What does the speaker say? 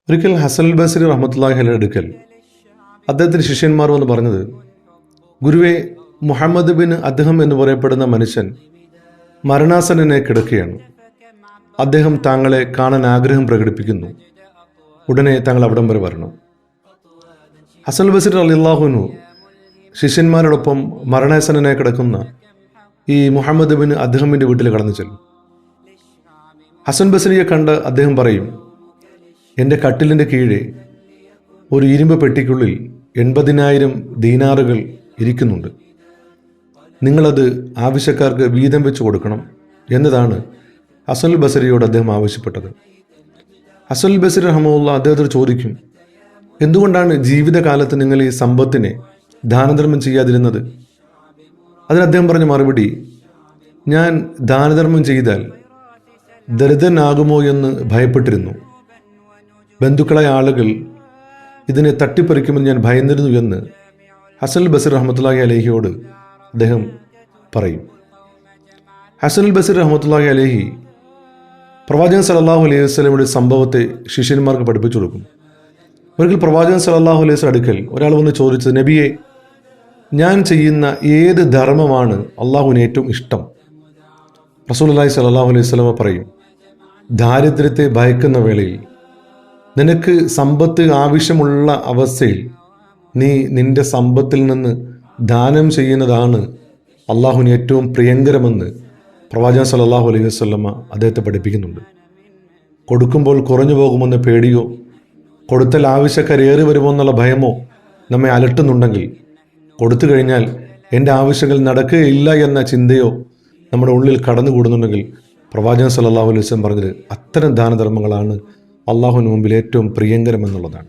ഒരിക്കൽ ഹസൻ ബസരി റഹ്മത്തുള്ളാഹി അലൈഹിയുടെ അടുക്കൽ അദ്ദേഹത്തിൻ്റെ ശിഷ്യന്മാർ വന്ന് പറഞ്ഞത്, ഗുരുവേ, മുഹമ്മദ് ബിൻ അദ്ഹം എന്ന് പറയപ്പെടുന്ന മനുഷ്യൻ മരണാസന്നനായി കിടക്കുകയാണ്. അദ്ദേഹം താങ്കളെ കാണാൻ ആഗ്രഹം പ്രകടിപ്പിക്കുന്നു. ഉടനെ താങ്കൾ അവിടം വരെ വരണം. ഹസൻ ബസരി റളിയല്ലാഹു അൻഹു ശിഷ്യന്മാരോടൊപ്പം മരണാസന്നനായി കിടക്കുന്ന ഈ മുഹമ്മദ് ബിൻ അദ്ഹമിൻ്റെ വീട്ടിൽ കടന്നു ചെല്ലും. ഹസൻ ബസരിയെ കണ്ട് അദ്ദേഹം പറയും, എൻ്റെ കട്ടിലിൻ്റെ കീഴെ ഒരു ഇരുമ്പ് പെട്ടിക്കുള്ളിൽ 80,000 ദീനാറുകൾ ഇരിക്കുന്നുണ്ട്. നിങ്ങളത് ആവശ്യക്കാർക്ക് വീതം വെച്ച് കൊടുക്കണം എന്നതാണ് ഹസൻ ബസരിയോട് അദ്ദേഹം ആവശ്യപ്പെട്ടത്. ഹസൻ ബസരി റഹ്മത്തുള്ളാഹി അദ്ദേഹത്തോട് ചോദിക്കും, എന്തുകൊണ്ടാണ് ജീവിതകാലത്ത് നിങ്ങൾ ഈ സമ്പത്തിനെ ദാനധർമ്മം ചെയ്യാതിരുന്നത്? അതിന് അദ്ദേഹം പറഞ്ഞ മറുപടി, ഞാൻ ദാനധർമ്മം ചെയ്താൽ ദരിദ്രനാകുമോ എന്ന് ഭയപ്പെട്ടിരുന്നു. ബന്ധുക്കളായ ആളുകൾ ഇതിനെ തട്ടിപ്പറിക്കുമെന്ന് ഞാൻ ഭയന്നിരുന്നു എന്ന് ഹസൻ ബസരി റഹ്മത്തുള്ളാഹി അലൈഹിയോട് അദ്ദേഹം പറയും. ഹസൻ ബസരി റഹ്മത്തുള്ളാഹി അലൈഹി പ്രവാചകൻ സല്ലല്ലാഹു അലൈഹി വസല്ലമയുടെ സംഭവത്തെ ശിഷ്യന്മാർക്ക് പഠിപ്പിച്ചു കൊടുക്കും. ഒരിക്കൽ പ്രവാചകൻ സല്ലല്ലാഹു അലൈഹി വസല്ലം അടുക്കൽ ഒരാൾ വന്ന് ചോദിച്ചത്, നബിയെ, ഞാൻ ചെയ്യുന്ന ഏത് ധർമ്മമാണ് അള്ളാഹുവിന് ഏറ്റവും ഇഷ്ടം? റസൂലുള്ളാഹി സല്ലല്ലാഹു അലൈഹി വസല്ലം പറയും, ദാരിദ്ര്യത്തെ ഭയക്കുന്ന വേളയിൽ, നിനക്ക് സമ്പത്ത് ആവശ്യമുള്ള അവസ്ഥയിൽ നീ നിന്റെ സമ്പത്തിൽ നിന്ന് ദാനം ചെയ്യുന്നതാണ് അള്ളാഹുവിന് ഏറ്റവും പ്രിയങ്കരമെന്ന് പ്രവാചകൻ സല്ലല്ലാഹു അലൈഹി വസല്ലം അദ്ദേഹത്തെ പഠിപ്പിക്കുന്നുണ്ട്. കൊടുക്കുമ്പോൾ കുറഞ്ഞു പോകുമെന്ന പേടിയോ കൊടുത്താൽ ആവശ്യക്കാരേറി വരുമോ എന്നുള്ള ഭയമോ നമ്മെ അലട്ടുന്നുണ്ടെങ്കിൽ, കൊടുത്തു കഴിഞ്ഞാൽ എൻ്റെ ആവശ്യങ്ങൾ നടക്കുകയില്ല എന്ന ചിന്തയോ നമ്മുടെ ഉള്ളിൽ കടന്നുകൂടുന്നുണ്ടെങ്കിൽ, പ്രവാചകൻ സല്ലല്ലാഹു അലൈഹി വസല്ലം പറഞ്ഞത് അത്തരം ദാനധർമ്മങ്ങളാണ് അള്ളാഹുവിന് മുമ്പിൽ ഏറ്റവും പ്രിയങ്കരമെന്നുള്ളതാണ്.